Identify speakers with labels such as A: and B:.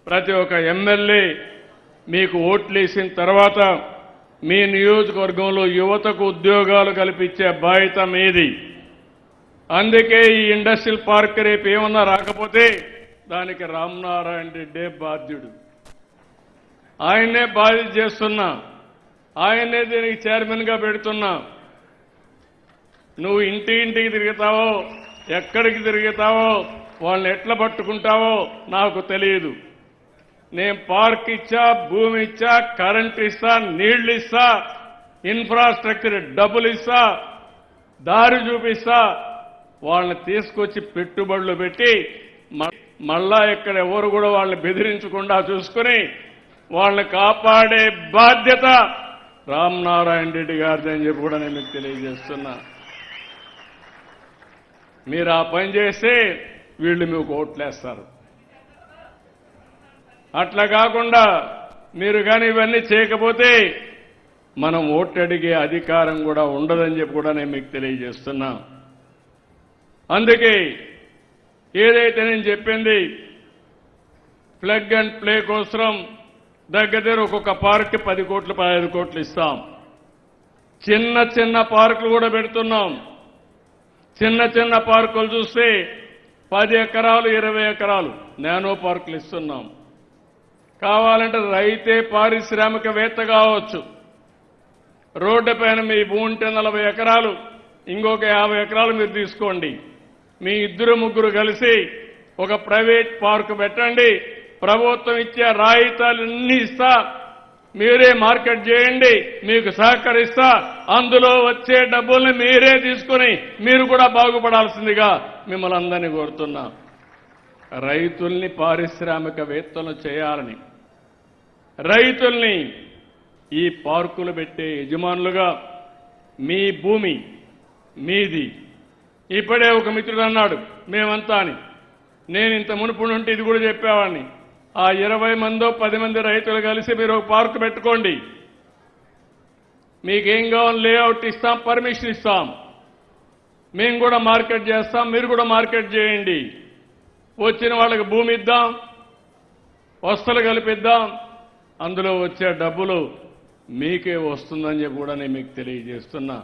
A: ప్రతి ఒక్క ఎమ్మెల్యే మీకు ఓట్లు వేసిన తర్వాత మీ నియోజకవర్గంలో యువతకు ఉద్యోగాలు కల్పించే బాధ్యత మీది. అందుకే ఈ ఇండస్ట్రియల్ పార్క్ రేపు ఏమన్నా రాకపోతే దానికి రామనారాయణ రెడ్డే బాధ్యుడు. ఆయన్నే బాధ్యత చేస్తున్నా, ఆయన్నే దీనికి చైర్మన్గా పెడుతున్నా. నువ్వు ఇంటికి తిరుగుతావో, ఎక్కడికి తిరుగుతావో, వాళ్ళని ఎట్లా పట్టుకుంటావో నాకు తెలియదు. నేను పార్క్ ఇచ్చా, భూమి ఇచ్చా, కరెంట్ ఇస్తా, నీళ్లు ఇస్తా, ఇన్ఫ్రాస్ట్రక్చర్ డబ్బులు ఇస్తా, దారి చూపిస్తా. వాళ్ళని తీసుకొచ్చి పెట్టుబడులు పెట్టి మళ్ళా ఇక్కడ ఎవరు కూడా వాళ్ళని బెదిరించకుండా చూసుకుని వాళ్ళని కాపాడే బాధ్యత రామనారాయణ రెడ్డి గారిది అని చెప్పి కూడా నేను మీకు తెలియజేస్తున్నా. మీరు ఆ పని చేస్తే వీళ్ళు మీకు ఓట్లేస్తారు. అట్లా కాకుండా మీరు కానీ ఇవన్నీ చేయకపోతే మనం ఓట్లు అడిగే అధికారం కూడా ఉండదని చెప్పి కూడా నేను మీకు తెలియజేస్తున్నా. అందుకే ఏదైతే నేను చెప్పింది ప్లగ్ అండ్ ప్లే కోసం దగ్గర ఒక్కొక్క పార్క్ 10 కోట్లు 15 కోట్లు ఇస్తాం. చిన్న చిన్న పార్కులు కూడా పెడుతున్నాం. చిన్న చిన్న పార్కులు చూస్తే 10 ఎకరాలు 20 ఎకరాలు నానో పార్కులు ఇస్తున్నాం. కావాలంటే రైతే పారిశ్రామికవేత్త కావచ్చు. రోడ్డు పైన మీ భూమి ఉంటే 40 ఎకరాలు, ఇంకొక 50 ఎకరాలు మీరు తీసుకోండి. మీ 2-3 కలిసి ఒక ప్రైవేట్ పార్క్ పెట్టండి. ప్రభుత్వం ఇచ్చే రాయితీలన్నీ ఇస్తా, మీరే మార్కెట్ చేయండి, మీకు సహకరిస్తా. అందులో వచ్చే డబ్బుల్ని మీరే తీసుకుని మీరు కూడా బాగుపడాల్సిందిగా మిమ్మల్ని అందరినీ కోరుతున్నా. రైతుల్ని పారిశ్రామికవేత్తలు చేయాలని, రైతుల్ని ఈ పార్కులు పెట్టే యజమానులుగా, మీ భూమి మీది. ఇప్పుడే ఒక మిత్రుడు అన్నాడు మేమంతా అని. నేను ఇంత మునుపు నుండి ఇది కూడా చెప్పేవాడిని. ఆ 20 మందో 10 మంది రైతులు కలిసి మీరు ఒక పార్కు పెట్టుకోండి, మీకేం కావాలి లేఅవుట్ ఇస్తాం, పర్మిషన్ ఇస్తాం, మేము కూడా మార్కెట్ చేస్తాం, మీరు కూడా మార్కెట్ చేయండి. వచ్చిన వాళ్ళకి భూమి ఇద్దాం, వస్తువులు కల్పిద్దాం, అందులో వచ్చే డబ్బులు మీకే వస్తుందని చెప్పి కూడా నేను మీకు తెలియజేస్తున్నా.